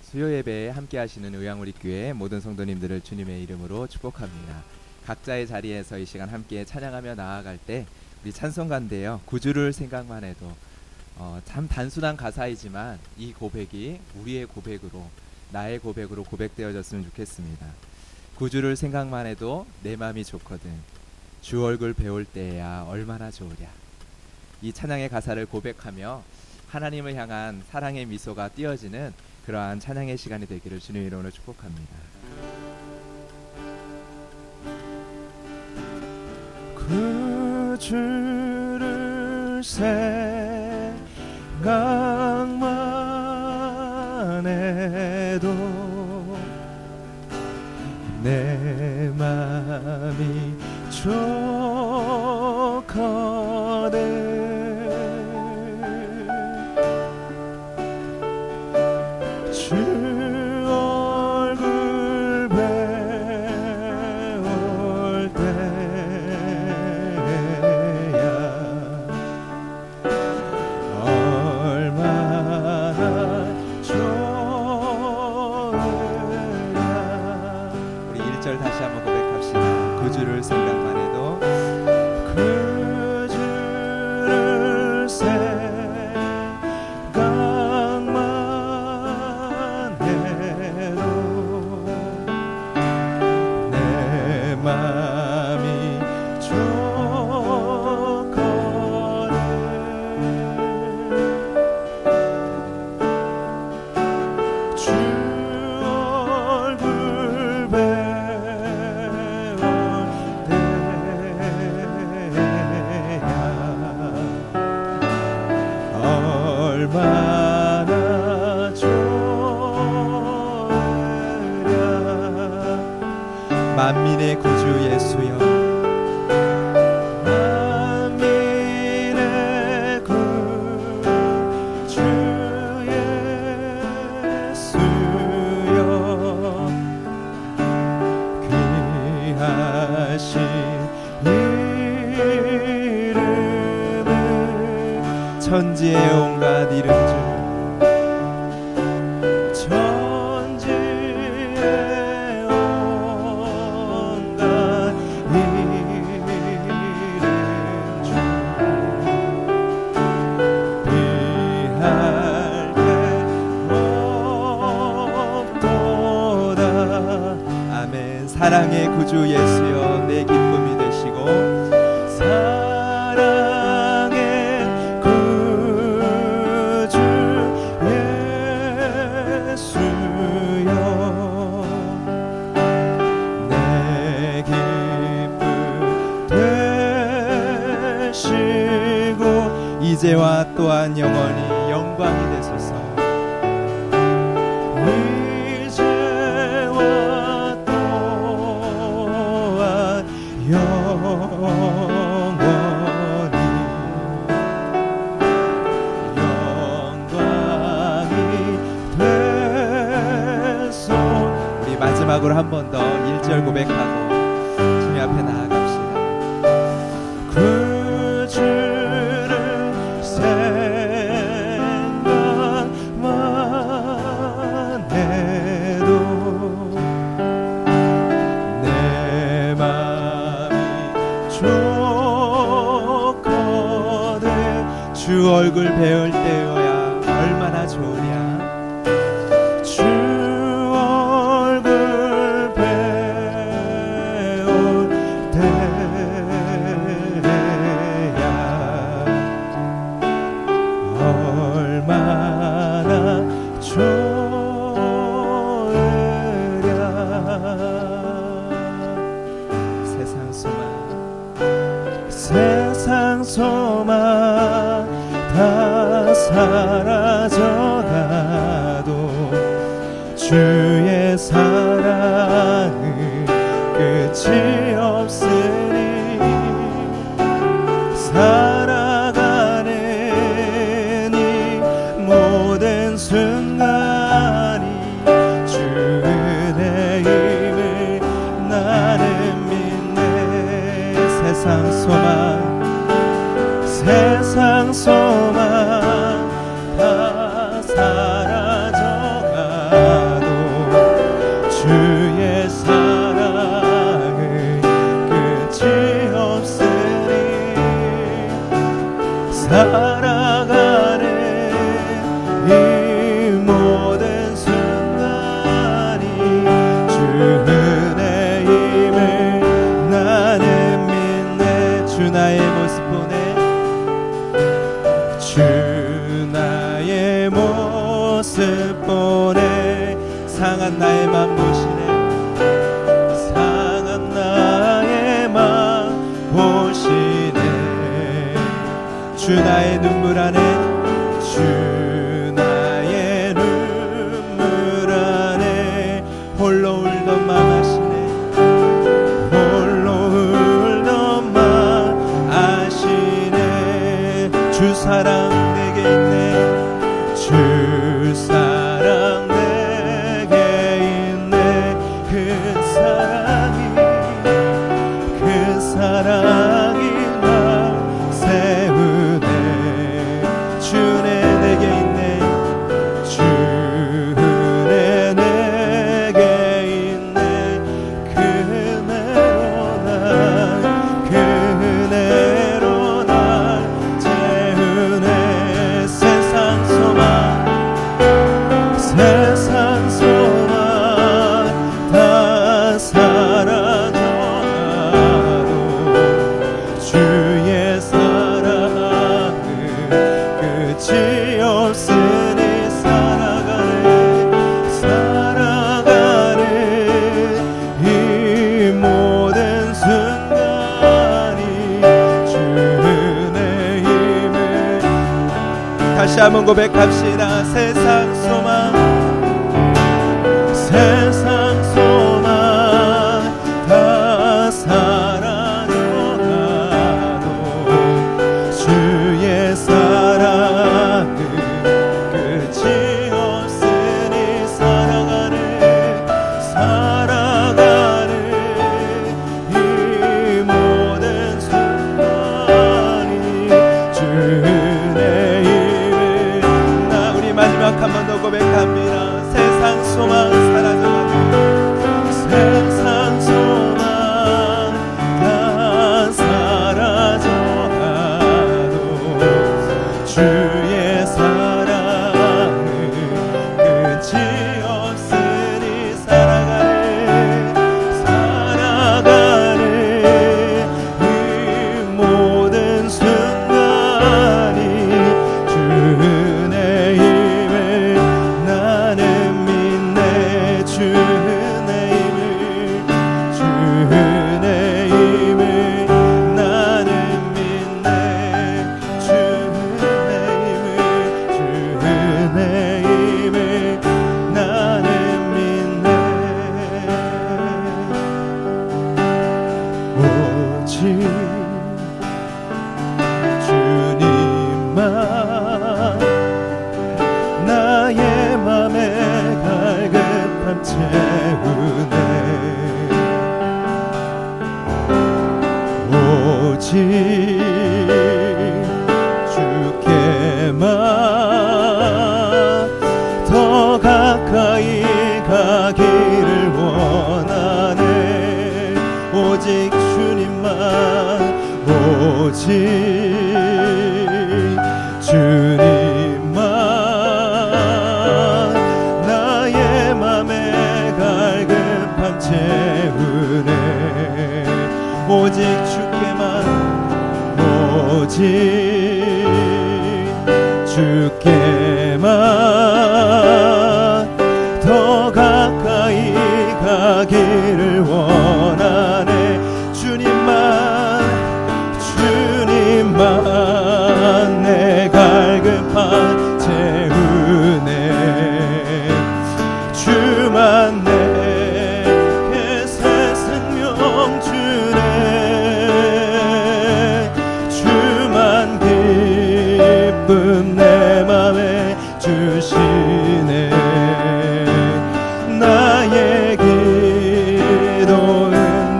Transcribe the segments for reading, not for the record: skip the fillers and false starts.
수요 예배에 함께 하시는 의왕우리교회 모든 성도님들을 주님의 이름으로 축복합니다. 각자의 자리에서 이 시간 함께 찬양하며 나아갈 때 우리 찬송가인데요, 구주를 생각만 해도 참 단순한 가사이지만 이 고백이 우리의 고백으로, 나의 고백으로 고백되어졌으면 좋겠습니다. 구주를 생각만 해도 내 맘이 좋거든, 주 얼굴 배울 때야 얼마나 좋으랴. 이 찬양의 가사를 고백하며 하나님을 향한 사랑의 미소가 띄어지는 그러한 찬양의 시간이 되기를 주님의 이름으로 축복합니다. 구주를 생각만 해도 내 맘이 좋거든. 주 얼굴 배울 때야 얼마나 좋으랴. 우리 1절 다시 한번 고백합시다. 구주를 생각만 해도, 구주를 생각만 해도 내 맘이 좋거든. 주 얼굴 배울 때야 얼마나 좋으랴. 만민의 구주 예수여, 만민의 구주 예수여 귀하신 이름을 천지의 온갖 이름 중 천지의 온갖 이름 중 비할 데 없도다. 아멘. 사랑의 구주 예수여, 내 기쁨이 되시고, 사랑의 구주 예수여 내 기쁨 되시고 이제와 또한 영원히 영광이 되소서. 이제와 또한 영원히 영광이 되소. 우리 마지막으로 한 번 더 1절 고백하고 주님 앞에 나아갑시다. 구주를 생각만 해도 내 맘이 좋거든. 주 얼굴 배울 때여야 얼마나 좋으랴. 주 얼굴 배울 때야 얼마나 좋으랴. 세상 소망, 세상 소망 다 사라져가도 주의 사랑은 끝이 없으니 살아가는 이 모든 순간이 주의 힘을 나는 믿네. 세상 소망 세상 소망 다 사라져가 보내 상한 나의 맘 보시네 상한 나의 맘 보시네 주 나의 눈물 안에 주 나의 눈물 안에 홀로 울던 맘 아시네 홀로 울던 맘 아시네 주 사랑 내게 있네 주 사랑 내게 있네 그 사랑이 날 세우네 주네 내게 있네 주네 내게 있네 그네로 날 채우네 세상 소망 다 사라져가도 주의 사랑은 끝이 없으니 살아가는 이 모든 순간이 주의 힘을 다시 한번 고백합시다 세상 소망 다 사라져가도 주의 사랑은 끝이 없으니 살아가는 이 모든 순간이 주의 힘을 우리 마지막 한 번 더 고백합니다 세상 소망 사라져가도 세상 소망 다 사라져가도 주의 사랑은 끝이 없으니 살아가는 이 모든 순간이 주의 힘을 나는 믿네 주의 힘을 나는 믿네 주의 힘을 나는 믿네 오직 주님만 나의 맘에 갈급함 채우네 오직 주께만 더 가까이 가기를 원하네 오직 주님만 오직 주님만 나의 맘에 갈급함 채우네 오직 주께만 오직 주께만 더 가까이 가기를 원하네 주님만 내 갈급함 채우네 주만 내게 새 생명 주네 주만 기쁨 내 맘에 주시네 나의 기도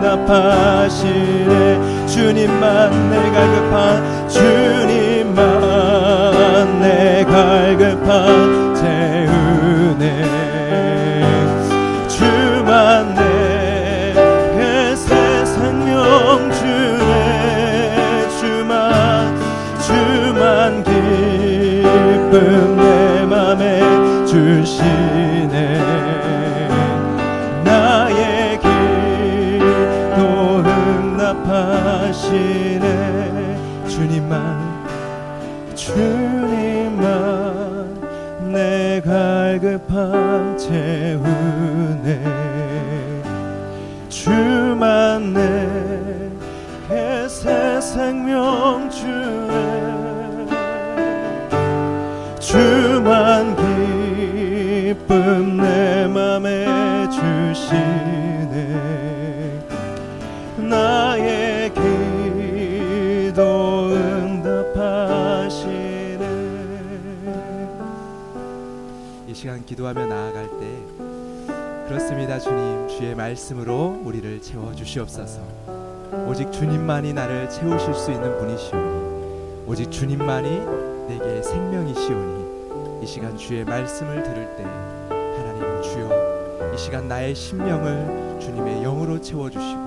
응답하시네 주님만 내 갈급함 주님만 내 갈급함 채우네 주만 내게 새 생명 주네 주만 기쁨 내 맘에 주시네 나의 기도 응답하시네 주님만 내 갈급 가득함 채우네. 주만 내게 새 생명 주네. 주만 기쁨 내 맘에 주시네. 나의 기도 응답하시네. 이 시간 기도하며 나아갈 때 그렇습니다. 주님, 주의 말씀으로 우리를 채워 주시옵소서. 오직 주님만이 나를 채우실 수 있는 분이시오니, 오직 주님만이 내게 생명이시오니, 이 시간 주의 말씀을 들을 때 하나님 주여, 이 시간 나의 심령을 주님의 영으로 채워주시고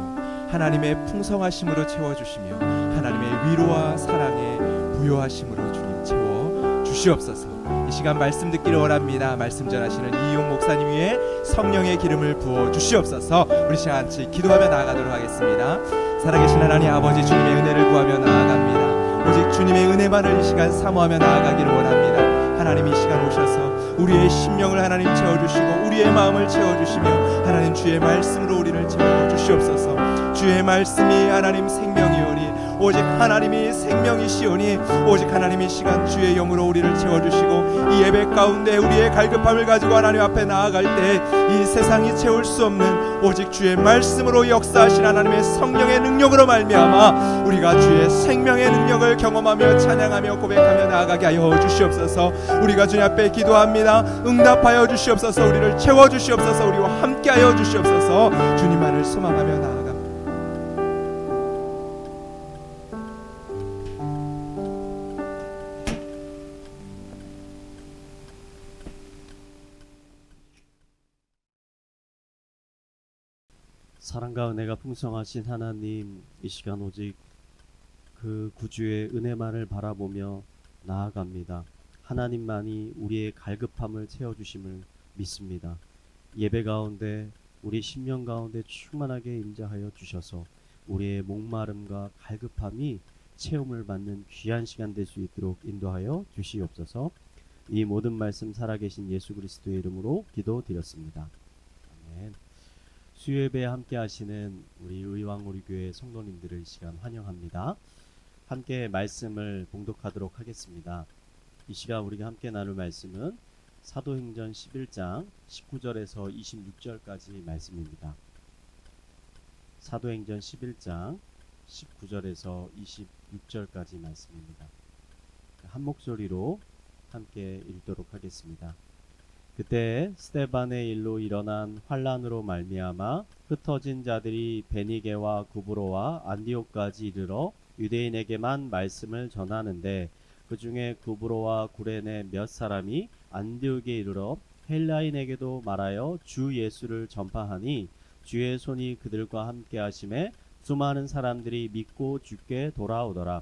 하나님의 풍성하심으로 채워주시며 하나님의 위로와 사랑에 부요하심으로 주님 채워주시옵소서. 이 시간 말씀 듣기를 원합니다. 말씀 전하시는 이용 목사님 위에 성령의 기름을 부어 주시옵소서. 우리 시간 같이 기도하며 나아가도록 하겠습니다. 살아계신 하나님 아버지, 주님의 은혜를 구하며 나아갑니다. 오직 주님의 은혜만을 이 시간 사모하며 나아가기를 원합니다. 하나님 이 시간 오셔서 우리의 심령을 하나님 채워주시고 우리의 마음을 채워주시며 하나님 주의 말씀으로 우리를 채워주시옵소서. 주의 말씀이 하나님 생명이오니, 오직 하나님이 생명이시오니, 오직 하나님이 시간 주의 영으로 우리를 채워주시고 이 예배 가운데 우리의 갈급함을 가지고 하나님 앞에 나아갈 때 이 세상이 채울 수 없는 오직 주의 말씀으로 역사하신 하나님의 성령의 능력으로 말미암아 우리가 주의 생명의 능력을 경험하며 찬양하며 고백하며 나아가게 하여 주시옵소서. 우리가 주님 앞에 기도합니다. 응답하여 주시옵소서. 우리를 채워주시옵소서. 우리와 함께하여 주시옵소서. 주님만을 소망하며 나아갑니다. 사랑과 은혜가 풍성하신 하나님, 이 시간 오직 그 구주의 은혜만을 바라보며 나아갑니다. 하나님만이 우리의 갈급함을 채워주심을 믿습니다. 예배 가운데 우리 심령 가운데 충만하게 임재하여 주셔서 우리의 목마름과 갈급함이 체험을 받는 귀한 시간 될 수 있도록 인도하여 주시옵소서. 이 모든 말씀 살아계신 예수 그리스도의 이름으로 기도드렸습니다. 아멘. 수요예배에 함께 하시는 우리 의왕우리교회 성도님들을 이 시간 환영합니다. 함께 말씀을 봉독하도록 하겠습니다. 이 시간 우리가 함께 나눌 말씀은 사도행전 11장 19절에서 26절까지 말씀입니다. 사도행전 11장 19절에서 26절까지 말씀입니다. 한 목소리로 함께 읽도록 하겠습니다. 그때 스데반의 일로 일어난 환란으로 말미암아 흩어진 자들이 베니게와 구브로와 안디옥까지 이르러 유대인에게만 말씀을 전하는데, 그 중에 구브로와 구레네 몇 사람이 안디옥에 이르러 헬라인에게도 말하여 주 예수를 전파하니, 주의 손이 그들과 함께 하심에 수많은 사람들이 믿고 주께 돌아오더라.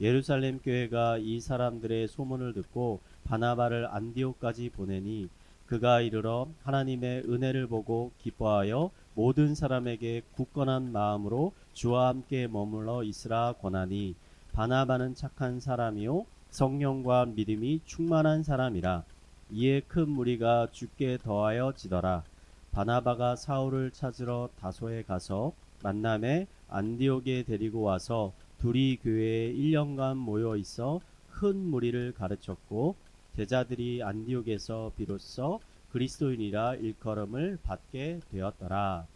예루살렘 교회가 이 사람들의 소문을 듣고 바나바를 안디옥까지 보내니, 그가 이르러 하나님의 은혜를 보고 기뻐하여 모든 사람에게 굳건한 마음으로 주와 함께 머물러 있으라 권하니, 바나바는 착한 사람이요 성령과 믿음이 충만한 사람이라. 이에 큰 무리가 주께 더하여 지더라. 바나바가 사울을 찾으러 다소에 가서 만남에 안디옥에 데리고 와서 둘이 교회에 1년간 모여 있어 큰 무리를 가르쳤고, 제자들이 안디옥에서 비로소 그리스도인이라 일컬음을 받게 되었더라.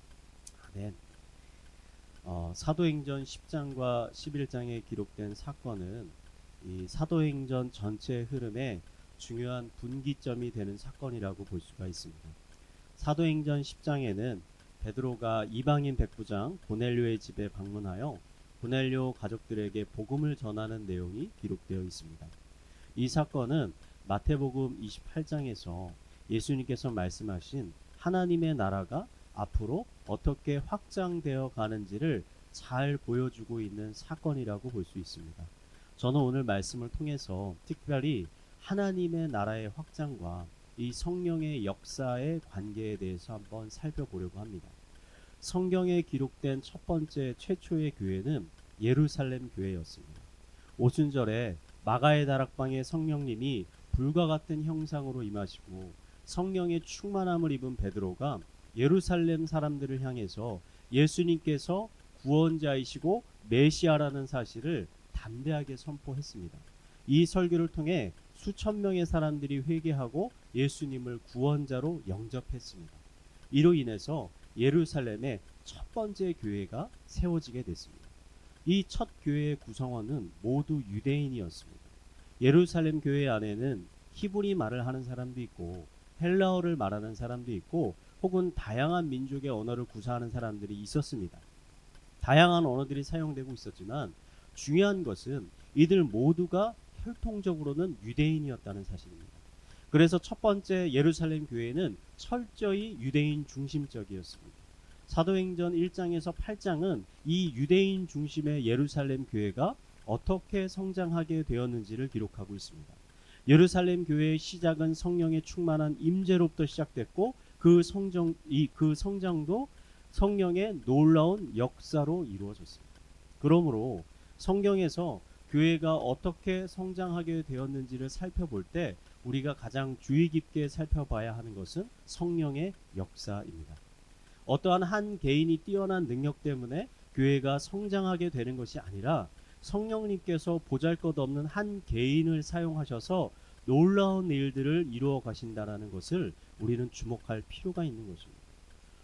아멘. 사도행전 10장과 11장에 기록된 사건은 이 사도행전 전체 흐름에 중요한 분기점이 되는 사건이라고 볼 수가 있습니다. 사도행전 10장에는 베드로가 이방인 백부장 고넬료의 집에 방문하여 고넬료 가족들에게 복음을 전하는 내용이 기록되어 있습니다. 이 사건은 마태복음 28장에서 예수님께서 말씀하신 하나님의 나라가 앞으로 어떻게 확장되어 가는지를 잘 보여주고 있는 사건이라고 볼 수 있습니다. 저는 오늘 말씀을 통해서 특별히 하나님의 나라의 확장과 이 성령의 역사의 관계에 대해서 한번 살펴보려고 합니다. 성경에 기록된 첫 번째 최초의 교회는 예루살렘 교회였습니다. 오순절에 마가의 다락방에 성령님이 불과 같은 형상으로 임하시고 성령의 충만함을 입은 베드로가 예루살렘 사람들을 향해서 예수님께서 구원자이시고 메시아라는 사실을 담대하게 선포했습니다. 이 설교를 통해 수천 명의 사람들이 회개하고 예수님을 구원자로 영접했습니다. 이로 인해서 예루살렘의 첫 번째 교회가 세워지게 됐습니다. 이 첫 교회의 구성원은 모두 유대인이었습니다. 예루살렘 교회 안에는 히브리 말을 하는 사람도 있고 헬라어를 말하는 사람도 있고 혹은 다양한 민족의 언어를 구사하는 사람들이 있었습니다. 다양한 언어들이 사용되고 있었지만 중요한 것은 이들 모두가 혈통적으로는 유대인이었다는 사실입니다. 그래서 첫 번째 예루살렘 교회는 철저히 유대인 중심적이었습니다. 사도행전 1장에서 8장은 이 유대인 중심의 예루살렘 교회가 어떻게 성장하게 되었는지를 기록하고 있습니다. 예루살렘 교회의 시작은 성령의 충만한 임재로부터 시작됐고 그 성장도 성령의 놀라운 역사로 이루어졌습니다. 그러므로 성경에서 교회가 어떻게 성장하게 되었는지를 살펴볼 때 우리가 가장 주의 깊게 살펴봐야 하는 것은 성령의 역사입니다. 어떠한 한 개인이 뛰어난 능력 때문에 교회가 성장하게 되는 것이 아니라 성령님께서 보잘것없는 한 개인을 사용하셔서 놀라운 일들을 이루어 가신다는 것을 우리는 주목할 필요가 있는 것입니다.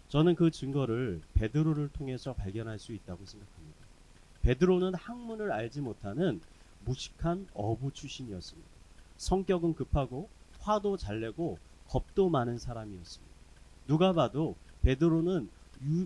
저는 그 증거를 베드로를 통해서 발견할 수 있다고 생각합니다. 베드로는 학문을 알지 못하는 무식한 어부 출신이었습니다. 성격은 급하고 화도 잘 내고 겁도 많은 사람이었습니다. 누가 봐도 베드로는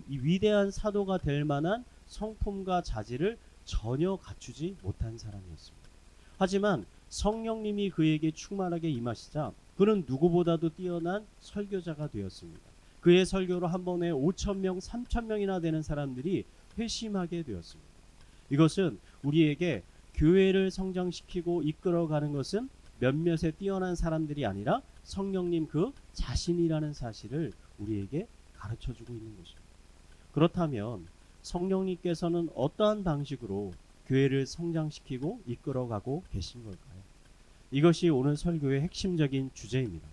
위대한 사도가 될 만한 성품과 자질을 전혀 갖추지 못한 사람이었습니다. 하지만 성령님이 그에게 충만하게 임하시자 그는 누구보다도 뛰어난 설교자가 되었습니다. 그의 설교로 한 번에 5,000명, 3,000명이나 되는 사람들이 회심하게 되었습니다. 이것은 우리에게 교회를 성장시키고 이끌어가는 것은 몇몇의 뛰어난 사람들이 아니라 성령님 그 자신이라는 사실을 우리에게 가르쳐주고 있는 것입니다. 그렇다면 성령님께서는 어떠한 방식으로 교회를 성장시키고 이끌어가고 계신 걸까요? 이것이 오늘 설교의 핵심적인 주제입니다.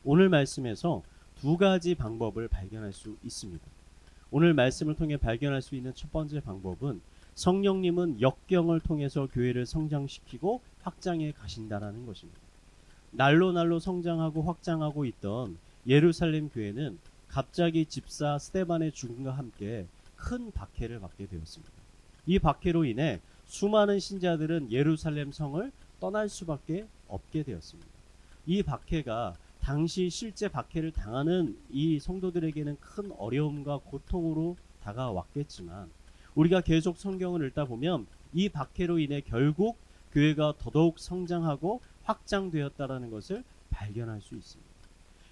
오늘 말씀에서 두 가지 방법을 발견할 수 있습니다. 오늘 말씀을 통해 발견할 수 있는 첫 번째 방법은 성령님은 역경을 통해서 교회를 성장시키고 확장해 가신다는 것입니다. 날로 성장하고 확장하고 있던 예루살렘 교회는 갑자기 집사 스데반의 죽음과 함께 큰 박해를 받게 되었습니다. 이 박해로 인해 수많은 신자들은 예루살렘 성을 떠날 수밖에 없게 되었습니다. 이 박해가 당시 실제 박해를 당하는 이 성도들에게는 큰 어려움과 고통으로 다가왔겠지만 우리가 계속 성경을 읽다 보면 이 박해로 인해 결국 교회가 더더욱 성장하고 확장되었다는 것을 발견할 수 있습니다.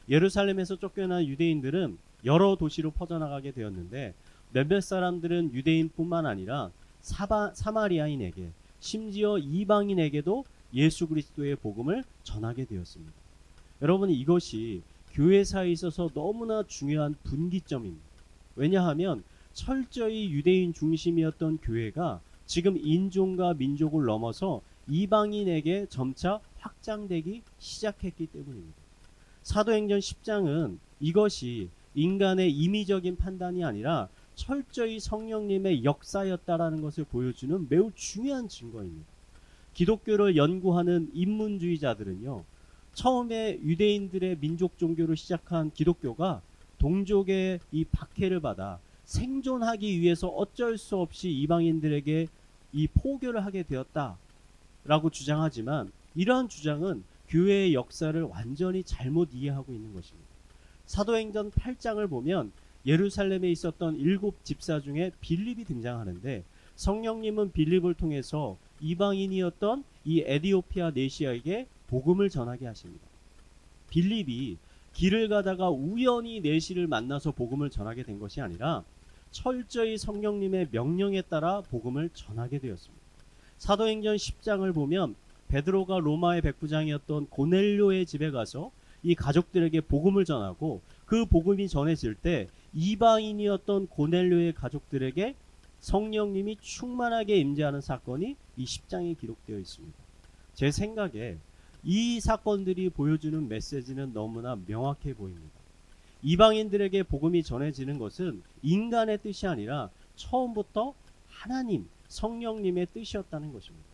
예루살렘에서 쫓겨난 유대인들은 여러 도시로 퍼져나가게 되었는데 몇몇 사람들은 유대인뿐만 아니라 사마리아인에게 심지어 이방인에게도 예수 그리스도의 복음을 전하게 되었습니다. 여러분, 이것이 교회사에 있어서 너무나 중요한 분기점입니다. 왜냐하면 철저히 유대인 중심이었던 교회가 지금 인종과 민족을 넘어서 이방인에게 점차 확장되기 시작했기 때문입니다. 사도행전 10장은 이것이 인간의 임의적인 판단이 아니라 철저히 성령님의 역사였다라는 것을 보여주는 매우 중요한 증거입니다. 기독교를 연구하는 인문주의자들은요, 처음에 유대인들의 민족 종교로 시작한 기독교가 동족의 이 박해를 받아 생존하기 위해서 어쩔 수 없이 이방인들에게 이 포교를 하게 되었다라고 주장하지만 이러한 주장은 교회의 역사를 완전히 잘못 이해하고 있는 것입니다. 사도행전 8장을 보면 예루살렘에 있었던 7 집사 중에 빌립이 등장하는데 성령님은 빌립을 통해서 이방인이었던 이 에디오피아 내시아에게 복음을 전하게 하십니다. 빌립이 길을 가다가 우연히 내시를 만나서 복음을 전하게 된 것이 아니라 철저히 성령님의 명령에 따라 복음을 전하게 되었습니다. 사도행전 10장을 보면 베드로가 로마의 백부장이었던 고넬료의 집에 가서 이 가족들에게 복음을 전하고 그 복음이 전해질 때 이방인이었던 고넬료의 가족들에게 성령님이 충만하게 임재하는 사건이 이 10장에 기록되어 있습니다. 제 생각에 이 사건들이 보여주는 메시지는 너무나 명확해 보입니다. 이방인들에게 복음이 전해지는 것은 인간의 뜻이 아니라 처음부터 하나님, 성령님의 뜻이었다는 것입니다.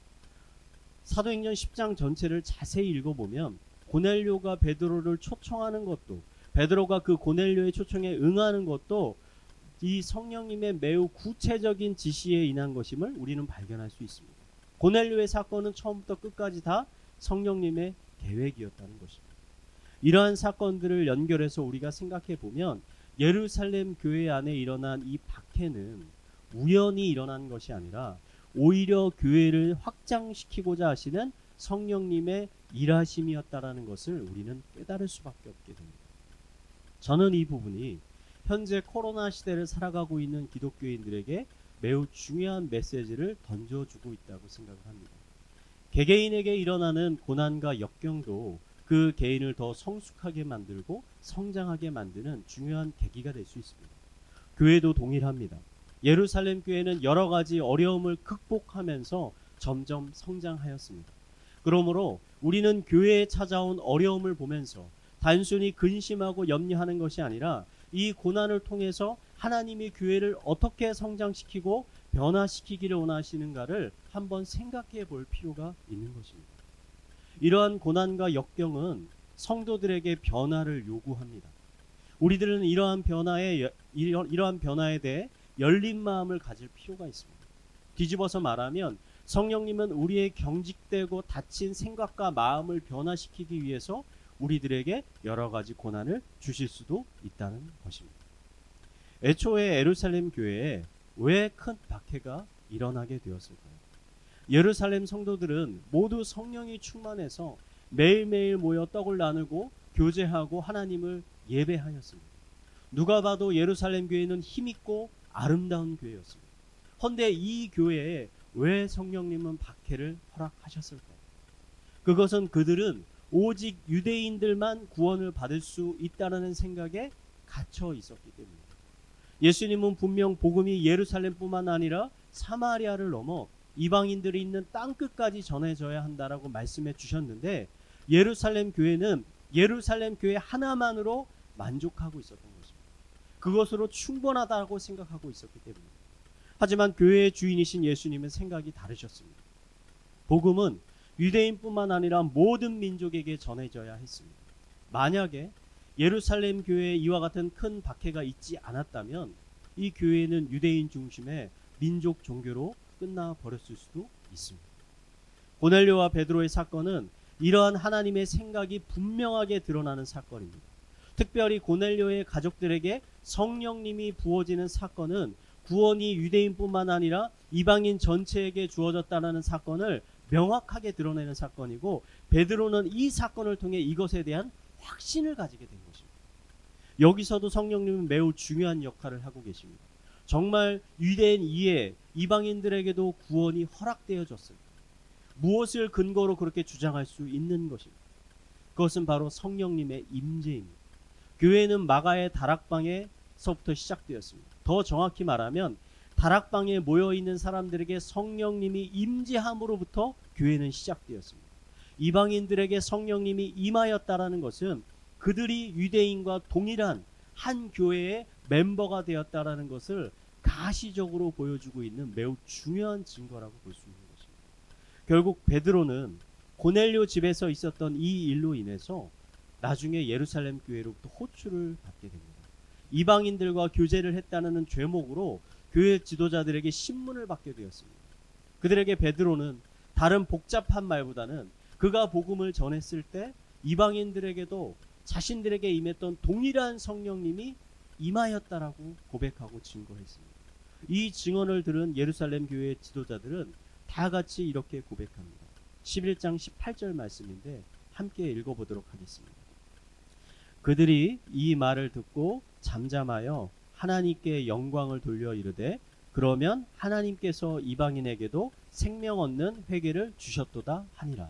사도행전 10장 전체를 자세히 읽어보면 고넬료가 베드로를 초청하는 것도, 베드로가 그 고넬료의 초청에 응하는 것도 이 성령님의 매우 구체적인 지시에 인한 것임을 우리는 발견할 수 있습니다. 고넬료의 사건은 처음부터 끝까지 다 성령님의 계획이었다는 것입니다. 이러한 사건들을 연결해서 우리가 생각해 보면 예루살렘 교회 안에 일어난 이 박해는 우연히 일어난 것이 아니라 오히려 교회를 확장시키고자 하시는 성령님의 일하심이었다라는 것을 우리는 깨달을 수밖에 없게 됩니다. 저는 이 부분이 현재 코로나 시대를 살아가고 있는 기독교인들에게 매우 중요한 메시지를 던져주고 있다고 생각을 합니다. 개개인에게 일어나는 고난과 역경도 그 개인을 더 성숙하게 만들고 성장하게 만드는 중요한 계기가 될 수 있습니다. 교회도 동일합니다. 예루살렘 교회는 여러 가지 어려움을 극복하면서 점점 성장하였습니다. 그러므로 우리는 교회에 찾아온 어려움을 보면서 단순히 근심하고 염려하는 것이 아니라 이 고난을 통해서 하나님이 교회를 어떻게 성장시키고 변화시키기를 원하시는가를 한번 생각해 볼 필요가 있는 것입니다. 이러한 고난과 역경은 성도들에게 변화를 요구합니다. 우리들은 이러한 변화에 대해 열린 마음을 가질 필요가 있습니다. 뒤집어서 말하면 성령님은 우리의 경직되고 닫힌 생각과 마음을 변화시키기 위해서 우리들에게 여러 가지 고난을 주실 수도 있다는 것입니다. 애초에 예루살렘 교회에 왜 큰 박해가 일어나게 되었을까요? 예루살렘 성도들은 모두 성령이 충만해서 매일매일 모여 떡을 나누고 교제하고 하나님을 예배하였습니다. 누가 봐도 예루살렘 교회는 힘있고 아름다운 교회였습니다. 헌데 이 교회에 왜 성령님은 박해를 허락하셨을까요? 그것은 그들은 오직 유대인들만 구원을 받을 수 있다는 생각에 갇혀 있었기 때문입니다. 예수님은 분명 복음이 예루살렘뿐만 아니라 사마리아를 넘어 이방인들이 있는 땅끝까지 전해져야 한다라고 말씀해 주셨는데 예루살렘 교회는 예루살렘 교회 하나만으로 만족하고 있었던 것입니다. 그것으로 충분하다고 생각하고 있었기 때문입니다. 하지만 교회의 주인이신 예수님은 생각이 다르셨습니다. 복음은 유대인뿐만 아니라 모든 민족에게 전해져야 했습니다. 만약에 예루살렘 교회에 이와 같은 큰 박해가 있지 않았다면 이 교회는 유대인 중심의 민족 종교로 끝나버렸을 수도 있습니다. 고넬료와 베드로의 사건은 이러한 하나님의 생각이 분명하게 드러나는 사건입니다. 특별히 고넬료의 가족들에게 성령님이 부어지는 사건은 구원이 유대인뿐만 아니라 이방인 전체에게 주어졌다는 사건을 명확하게 드러내는 사건이고 베드로는 이 사건을 통해 이것에 대한 확신을 가지게 된 것입니다. 여기서도 성령님은 매우 중요한 역할을 하고 계십니다. 정말 유대인 이외에 이방인들에게도 구원이 허락되어졌습니다. 무엇을 근거로 그렇게 주장할 수 있는 것입니다. 그것은 바로 성령님의 임재입니다. 교회는 마가의 다락방에서부터 시작되었습니다. 더 정확히 말하면 다락방에 모여있는 사람들에게 성령님이 임재함으로부터 교회는 시작되었습니다. 이방인들에게 성령님이 임하였다라는 것은 그들이 유대인과 동일한 한 교회의 멤버가 되었다라는 것을 가시적으로 보여주고 있는 매우 중요한 증거라고 볼 수 있는 것입니다. 결국 베드로는 고넬료 집에서 있었던 이 일로 인해서 나중에 예루살렘 교회로부터 호출을 받게 됩니다. 이방인들과 교제를 했다는 죄목으로 교회 지도자들에게 신문을 받게 되었습니다. 그들에게 베드로는 다른 복잡한 말보다는 그가 복음을 전했을 때 이방인들에게도 자신들에게 임했던 동일한 성령님이 임하였다라고 고백하고 증거했습니다. 이 증언을 들은 예루살렘 교회의 지도자들은 다 같이 이렇게 고백합니다. 11장 18절 말씀인데 함께 읽어보도록 하겠습니다. 그들이 이 말을 듣고 잠잠하여 하나님께 영광을 돌려 이르되 그러면 하나님께서 이방인에게도 생명 얻는 회개를 주셨도다 하니라.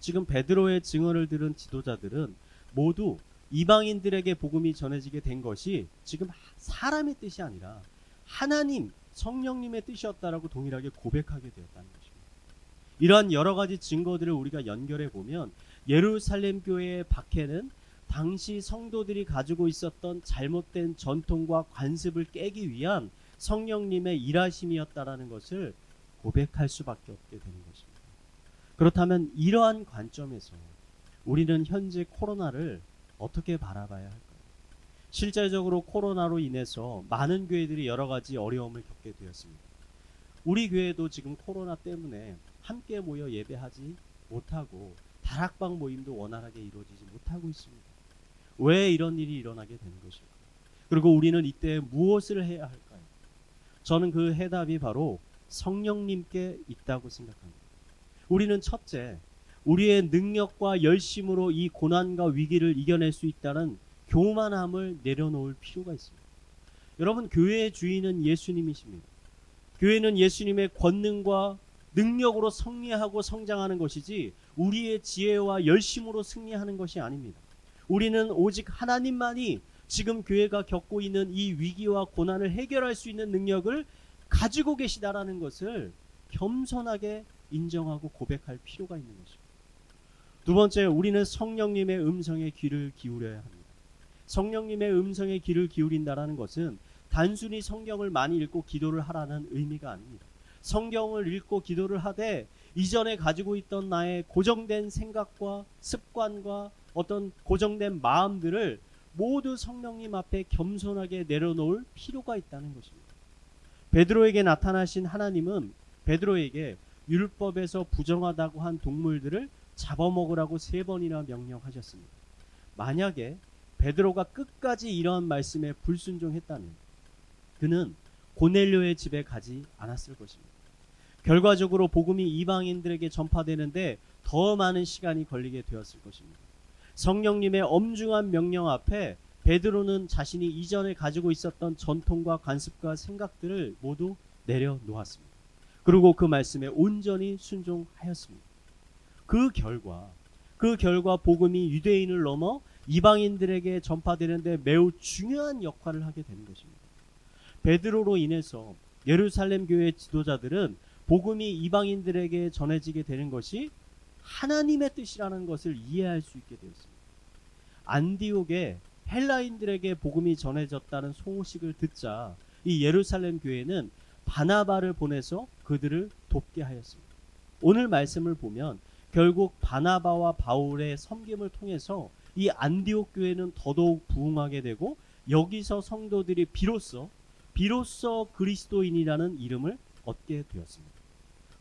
지금 베드로의 증언을 들은 지도자들은 모두 이방인들에게 복음이 전해지게 된 것이 지금 사람의 뜻이 아니라 하나님, 성령님의 뜻이었다라고 동일하게 고백하게 되었다는 것입니다. 이러한 여러 가지 증거들을 우리가 연결해 보면 예루살렘 교회의 박해는 당시 성도들이 가지고 있었던 잘못된 전통과 관습을 깨기 위한 성령님의 일하심이었다라는 것을 고백할 수밖에 없게 되는 것입니다. 그렇다면 이러한 관점에서 우리는 현재 코로나를 어떻게 바라봐야 할까요? 실제적으로 코로나로 인해서 많은 교회들이 여러 가지 어려움을 겪게 되었습니다. 우리 교회도 지금 코로나 때문에 함께 모여 예배하지 못하고 다락방 모임도 원활하게 이루어지지 못하고 있습니다. 왜 이런 일이 일어나게 되는 것일까요? 그리고 우리는 이때 무엇을 해야 할까요? 저는 그 해답이 바로 성령님께 있다고 생각합니다. 우리는 첫째, 우리의 능력과 열심으로 이 고난과 위기를 이겨낼 수 있다는 교만함을 내려놓을 필요가 있습니다. 여러분, 교회의 주인은 예수님이십니다. 교회는 예수님의 권능과 능력으로 승리하고 성장하는 것이지 우리의 지혜와 열심으로 승리하는 것이 아닙니다. 우리는 오직 하나님만이 지금 교회가 겪고 있는 이 위기와 고난을 해결할 수 있는 능력을 가지고 계시다라는 것을 겸손하게 인정하고 고백할 필요가 있는 것입니다. 두 번째, 우리는 성령님의 음성에 귀를 기울여야 합니다. 성령님의 음성에 귀를 기울인다라는 것은 단순히 성경을 많이 읽고 기도를 하라는 의미가 아닙니다. 성경을 읽고 기도를 하되 이전에 가지고 있던 나의 고정된 생각과 습관과 어떤 고정된 마음들을 모두 성령님 앞에 겸손하게 내려놓을 필요가 있다는 것입니다. 베드로에게 나타나신 하나님은 베드로에게 율법에서 부정하다고 한 동물들을 잡아먹으라고 3번이나 명령하셨습니다. 만약에 베드로가 끝까지 이러한 말씀에 불순종했다면 그는 고넬료의 집에 가지 않았을 것입니다. 결과적으로 복음이 이방인들에게 전파되는데 더 많은 시간이 걸리게 되었을 것입니다. 성령님의 엄중한 명령 앞에 베드로는 자신이 이전에 가지고 있었던 전통과 관습과 생각들을 모두 내려놓았습니다. 그리고 그 말씀에 온전히 순종하였습니다. 그 결과 복음이 유대인을 넘어 이방인들에게 전파되는데 매우 중요한 역할을 하게 되는 것입니다. 베드로로 인해서 예루살렘 교회의 지도자들은 복음이 이방인들에게 전해지게 되는 것이 하나님의 뜻이라는 것을 이해할 수 있게 되었습니다. 안디옥에 헬라인들에게 복음이 전해졌다는 소식을 듣자 이 예루살렘 교회는 바나바를 보내서 그들을 돕게 하였습니다. 오늘 말씀을 보면 결국 바나바와 바울의 섬김을 통해서 이 안디옥 교회는 더더욱 부흥하게 되고 여기서 성도들이 비로소 그리스도인이라는 이름을 얻게 되었습니다.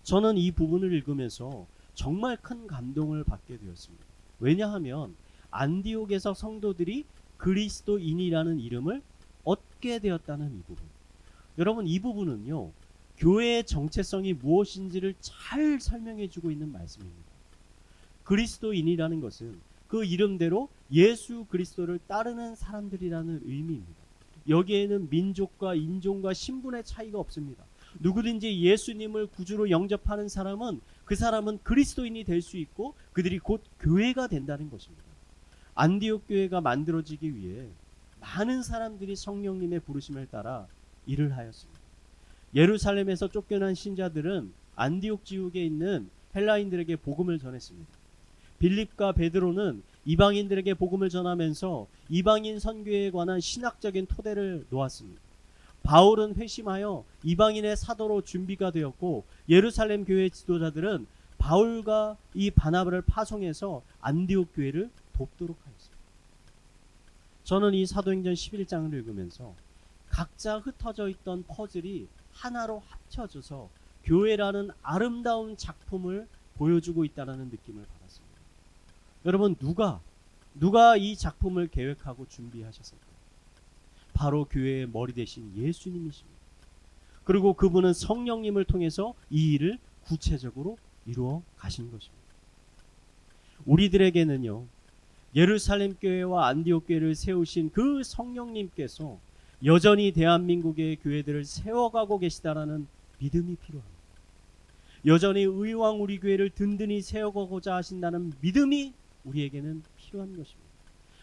저는 이 부분을 읽으면서 정말 큰 감동을 받게 되었습니다. 왜냐하면 안디옥에서 성도들이 그리스도인이라는 이름을 얻게 되었다는 이 부분. 여러분, 이 부분은요, 교회의 정체성이 무엇인지를 잘 설명해 주고 있는 말씀입니다. 그리스도인이라는 것은 그 이름대로 예수 그리스도를 따르는 사람들이라는 의미입니다. 여기에는 민족과 인종과 신분의 차이가 없습니다. 누구든지 예수님을 구주로 영접하는 사람은 그 사람은 그리스도인이 될 수 있고 그들이 곧 교회가 된다는 것입니다. 안디옥 교회가 만들어지기 위해 많은 사람들이 성령님의 부르심을 따라 일을 하였습니다. 예루살렘에서 쫓겨난 신자들은 안디옥 지역에 있는 헬라인들에게 복음을 전했습니다. 빌립과 베드로는 이방인들에게 복음을 전하면서 이방인 선교에 관한 신학적인 토대를 놓았습니다. 바울은 회심하여 이방인의 사도로 준비가 되었고 예루살렘 교회 지도자들은 바울과 이 바나바를 파송해서 안디옥 교회를 돕도록 하였습니다. 저는 이 사도행전 11장을 읽으면서 각자 흩어져 있던 퍼즐이 하나로 합쳐져서 교회라는 아름다운 작품을 보여주고 있다는 느낌을 받았습니다. 여러분, 누가 이 작품을 계획하고 준비하셨을까요? 바로 교회의 머리 대신 예수님이십니다. 그리고 그분은 성령님을 통해서 이 일을 구체적으로 이루어 가신 것입니다. 우리들에게는요, 예루살렘 교회와 안디옥 교회를 세우신 그 성령님께서 여전히 대한민국의 교회들을 세워가고 계시다라는 믿음이 필요합니다. 여전히 의왕 우리 교회를 든든히 세워가고자 하신다는 믿음이 우리에게는 필요한 것입니다.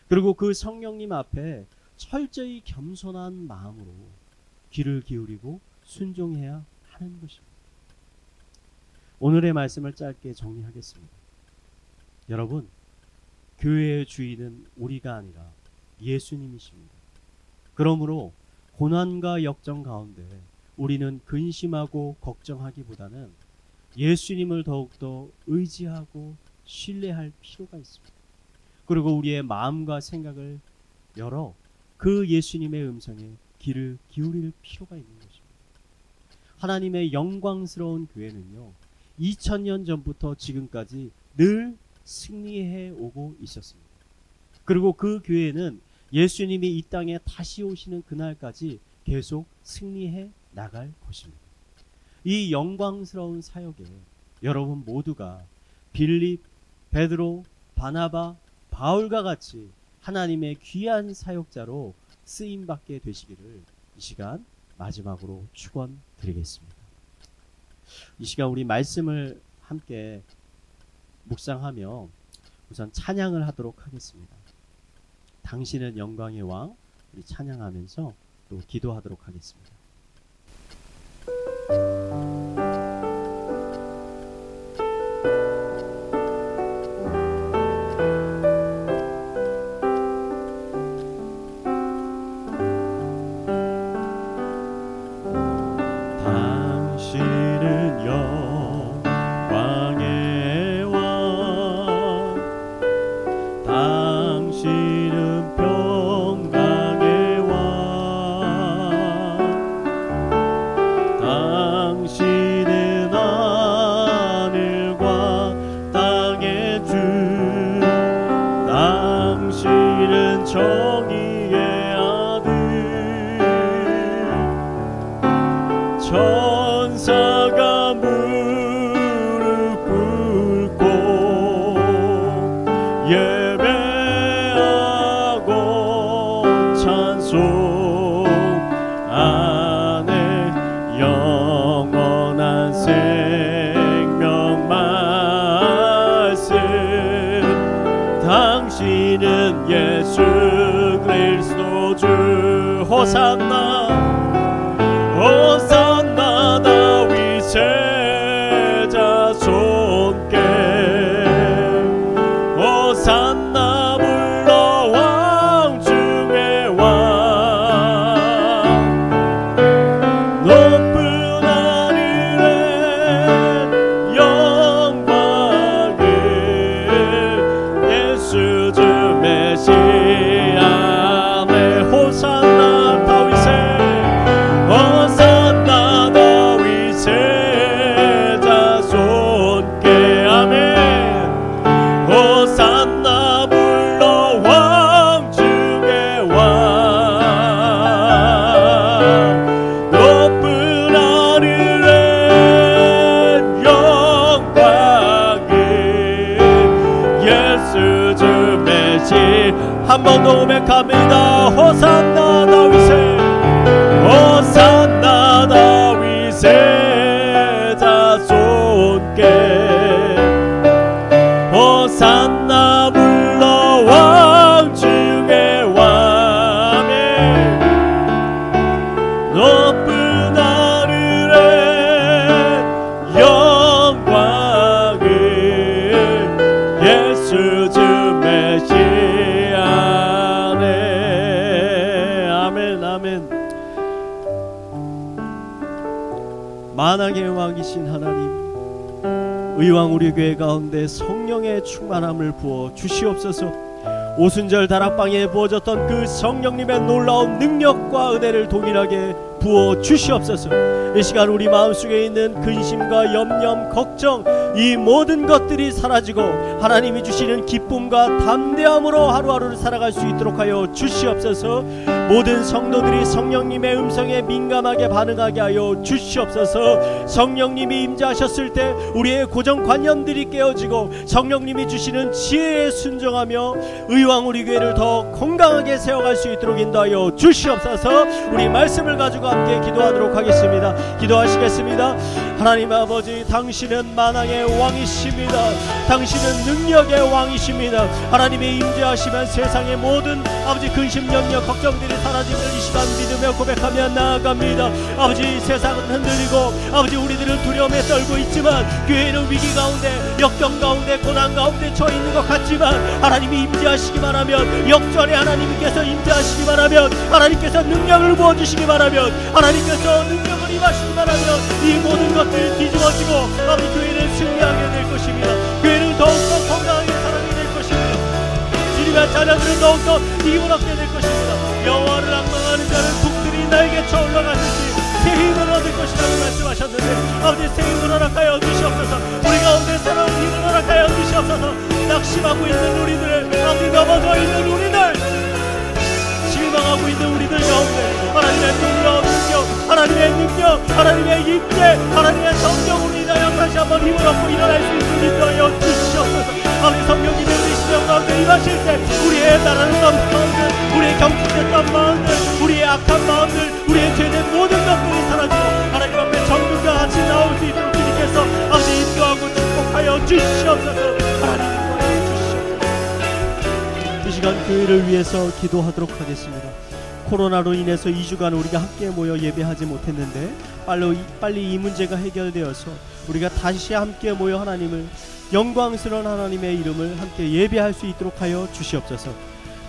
그리고 그 성령님 앞에 철저히 겸손한 마음으로 귀를 기울이고 순종해야 하는 것입니다. 오늘의 말씀을 짧게 정리하겠습니다. 여러분, 교회의 주인은 우리가 아니라 예수님이십니다. 그러므로 고난과 역정 가운데 우리는 근심하고 걱정하기보다는 예수님을 더욱더 의지하고 신뢰할 필요가 있습니다. 그리고 우리의 마음과 생각을 열어 그 예수님의 음성에 귀를 기울일 필요가 있는 것입니다. 하나님의 영광스러운 교회는요, 2000년 전부터 지금까지 늘 승리해 오고 있었습니다. 그리고 그 교회는 예수님이 이 땅에 다시 오시는 그날까지 계속 승리해 나갈 것입니다. 이 영광스러운 사역에 여러분 모두가 빌립, 베드로, 바나바, 바울과 같이 하나님의 귀한 사역자로 쓰임받게 되시기를 이 시간 마지막으로 축원드리겠습니다. 이 시간 우리 말씀을 함께 묵상하며 우선 찬양을 하도록 하겠습니다. 당신은 영광의 왕, 우리 찬양하면서 또 기도하도록 하겠습니다. 당신은 영광의 왕, 당신은 평강의 왕, 당신은 하늘과 땅의 주, 당신은 정의의 아들, 천사가 무릎 꿇고 예배하고 찬송하네. 영원한 생명 말씀, 당신은 예수 그리스도 주. 호산나 호산나 다윗의 자손께, 호산나 불러 왕 중의 왕, 높은 하늘에 영광을 예수 주 메시아 내. 호산나 다윗의, 호산나 다윗의 자손께. 아멘. 호산나 불러 왕 중의 왕, 높은 하늘에 영광을 예수 주 메시. 한 번 더 고백합니다. 호산나 다윗의, 호산나 다윗의 자손께, 호산나 불러 왕 중의 왕. 높은 하늘에 영광을 예수 주 메시아 내. 아멘 아멘. 만왕의 왕이신 하나님, 의왕 우리 교회 가운데 성령의 충만함을 부어 주시옵소서. 오순절 다락방에 부어졌던 그 성령님의 놀라운 능력과 은혜를 동일하게 부어 주시옵소서. 이 시간 우리 마음속에 있는 근심과 염려, 걱정, 이 모든 것들이 사라지고 하나님이 주시는 기쁨과 담대함으로 하루하루를 살아갈 수 있도록 하여 주시옵소서. 모든 성도들이 성령님의 음성에 민감하게 반응하게 하여 주시옵소서. 성령님이 임재하셨을 때 우리의 고정관념들이 깨어지고 성령님이 주시는 지혜에 순종하며 의왕 우리 교회를 더 건강하게 세워갈 수 있도록 인도하여 주시옵소서. 우리 말씀을 가지고 함께 기도하도록 하겠습니다. 기도하시겠습니다. 하나님 아버지, 당신은 만왕의 왕이십니다. 당신은 능력의 왕이십니다. 하나님의 임재하시면 세상의 모든 아버지 근심 염려 걱정들이 사라지는 이 시간 믿으며 고백하며 나아갑니다. 아버지 세상은 흔들리고 아버지 우리들은 두려움에 떨고 있지만 교회는 위기 가운데 역경 가운데 고난 가운데 처해 있는 것 같지만 하나님이 임재하시기만 하면 역전에 하나님께서 임재하시기만 하면 하나님께서 능력을 부어주시기만 하면 하나님께서 능력을 임하시기만 하면 이 모든 것들이 뒤집어지고 아버지 교회는 승리하게 될 것입니다. 교회는 더욱더 건강하게 살아가게 될 것입니다. 주님의 자녀들은 더욱더 힘을 얻게 될 것입니다. 여호와를 앙망하는 자는 북들이 날개 쳐 올라가듯이 새 힘을 얻을 것이라고 말씀하셨는데 아버지 새 힘을 허락하여 주시옵소서. 우리 가운데 새로운 힘을 허락하여 주시옵소서. 낙심하고 있는 우리들 아버지 넘어져 있는 우리들 실망하고 있는 우리들 가운데 하나님의 놀라운 능력 하나님의 능력 하나님의 임재 하나님의 성령으로 인하여 다시 한번 힘을 얻고 일어날 수 있는 인도하여 주시옵소서. 아버지 성령님의 우리 시대 가운데 임하실 때 우리의 나라는 마음들 우리의 경직됐던 마음들 우리의 악한 마음들 우리의 죄된 모든 것들이 사라지고 하나님 앞에 정금과 같이 나올 수 있도록 주님께서 아버지 인도하고 축복하여 주시옵소서. 하나님 인도하여 주시옵소서. 이 시간 교회를 위해서 기도하도록 하겠습니다. 코로나로 인해서 2주간 우리가 함께 모여 예배하지 못했는데 빨리 이 문제가 해결되어서 우리가 다시 함께 모여 하나님을 영광스러운 하나님의 이름을 함께 예배할 수 있도록 하여 주시옵소서.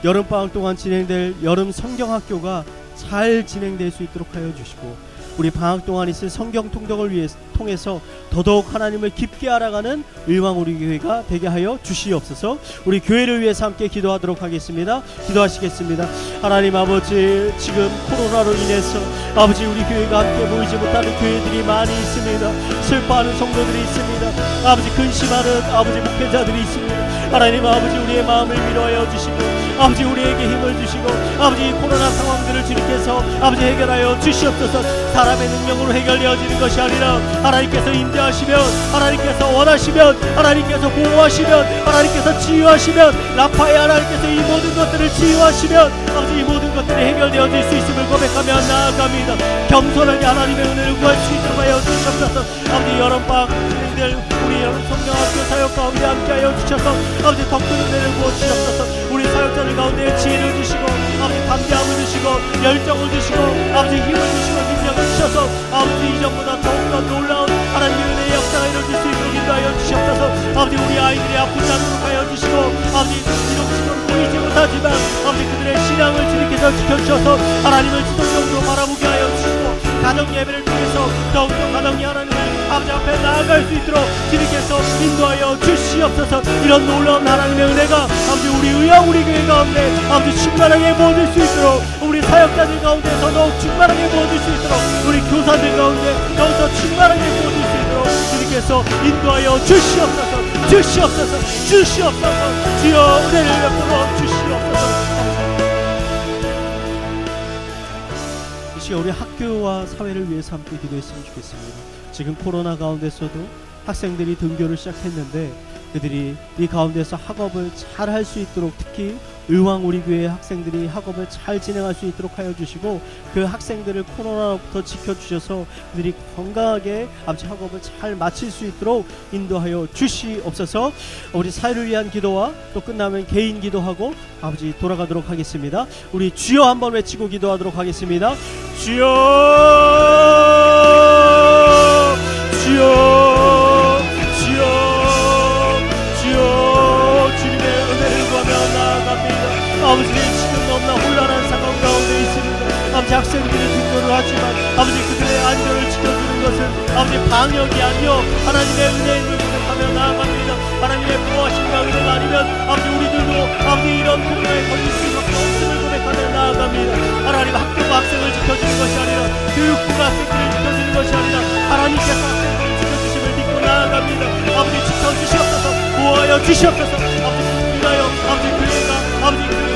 여름방학 동안 진행될 여름 성경학교가 잘 진행될 수 있도록 하여 주시고 우리 방학 동안 있을 성경 통독을 통해서 더더욱 하나님을 깊게 알아가는 의왕 우리 교회가 되게 하여 주시옵소서. 우리 교회를 위해서 함께 기도하도록 하겠습니다. 기도하시겠습니다. 하나님 아버지 지금 코로나로 인해서 아버지 우리 교회가 함께 모이지 못하는 교회들이 많이 있습니다. 슬퍼하는 성도들이 있습니다. 아버지 근심하는 아버지 목회자들이 있습니다. 하나님 아버지 우리의 마음을 위로하여 주시고 아버지 우리에게 힘을 주시고 아버지 코로나 상황들을 주님께서 아버지 해결하여 주시옵소서. 사람의 능력으로 해결되어지는 것이 아니라 하나님께서 임재하시면 하나님께서 원하시면 하나님께서 보호하시면 하나님께서 치유하시면 라파의 하나님께서 이 모든 것들을 치유하시면 아버지 이 모든 것들이 해결되어질 수 있음을 고백하며 나아갑니다. 겸손하게 하나님의 은혜를 구할 수 있도록 하여 주시옵소서. 아버지 여름방학 진행될 우리 여름 성경학교 사역 가운데 함께하여 주셔서 아버지 더 큰 은혜를 부어주시옵소서. 우리 사역자들 가운데 지혜를 주시고 아버지 담대함을 주시고 열정을 주시고 아버지 힘을 주시고 능력을 주셔서 아버지 이전보다 더욱더 놀라운 하나님의 은혜의 역사가 이루어질 수 있도록 인도하여 주시옵소서. 아버지 우리 아이들이 아프지 않도록 하여 주시고 아버지 비록 지금 보이지 못하지만 아버지 그들의 신앙을 주님께서 지켜주셔서 하나님을 지속적으로 바라보게 하여 주시고 가정 예배를 통해서 더욱더 가정이 하나님을 아버지 앞에 나아갈 수 있도록 주님께서 인도하여 주시옵소서. 이런 놀라운 하나님의 은혜가 아버지 우리 의왕 우리 교회 가운데 아버지 충만하게 부어질 수 있도록 우리 사역자들 가운데서 더욱 충만하게 부어질 수 있도록 우리 교사들 가운데 더욱더 충만하게 부어질 수 있도록 주님께서 인도하여 주시옵소서. 주시옵소서. 주시옵소서. 주여 은혜를 베풀어 주시옵소서. 우리 학교와 사회를 위해서 함께 기도했으면 좋겠습니다. 지금 코로나 가운데서도 학생들이 등교를 시작했는데 그들이 이 가운데서 학업을 잘 할 수 있도록 특히 의왕 우리 교회 학생들이 학업을 잘 진행할 수 있도록 하여 주시고 그 학생들을 코로나로부터 지켜주셔서 그들이 건강하게 아버지 학업을 잘 마칠 수 있도록 인도하여 주시옵소서. 우리 사회를 위한 기도와 또 끝나면 개인 기도하고 아버지 돌아가도록 하겠습니다. 우리 주여 한번 외치고 기도하도록 하겠습니다. 주여 주여 주여 주여 주님의 은혜를 구하며 나아갑니다. 아버지 지금 너무나 혼란한 상황 가운데 있습니다. 아버지 학생들이 등교를 하지만 아버지 그들의 안전을 지켜주는 것은 아버지 방역이 아니요 하나님의 은혜임을 고백하며 나아갑니다. 하나님의 보호하심과 은혜가 아니면 아버지 우리들도 아버지 이런 코로나에 걸릴 수밖에 없음을 고백하며 나아갑니다. 하나님 학교가 학생을 지켜주는 것이 아니라 교육부가 학생들을 지켜주는 것이 아니라 하나님께서 학생들을 지켜주심을 믿고 나아갑니다. 아버지 지켜주시옵소서. 보호하여 주시옵소서. 아버지 인하여 아버지 교회가 아버지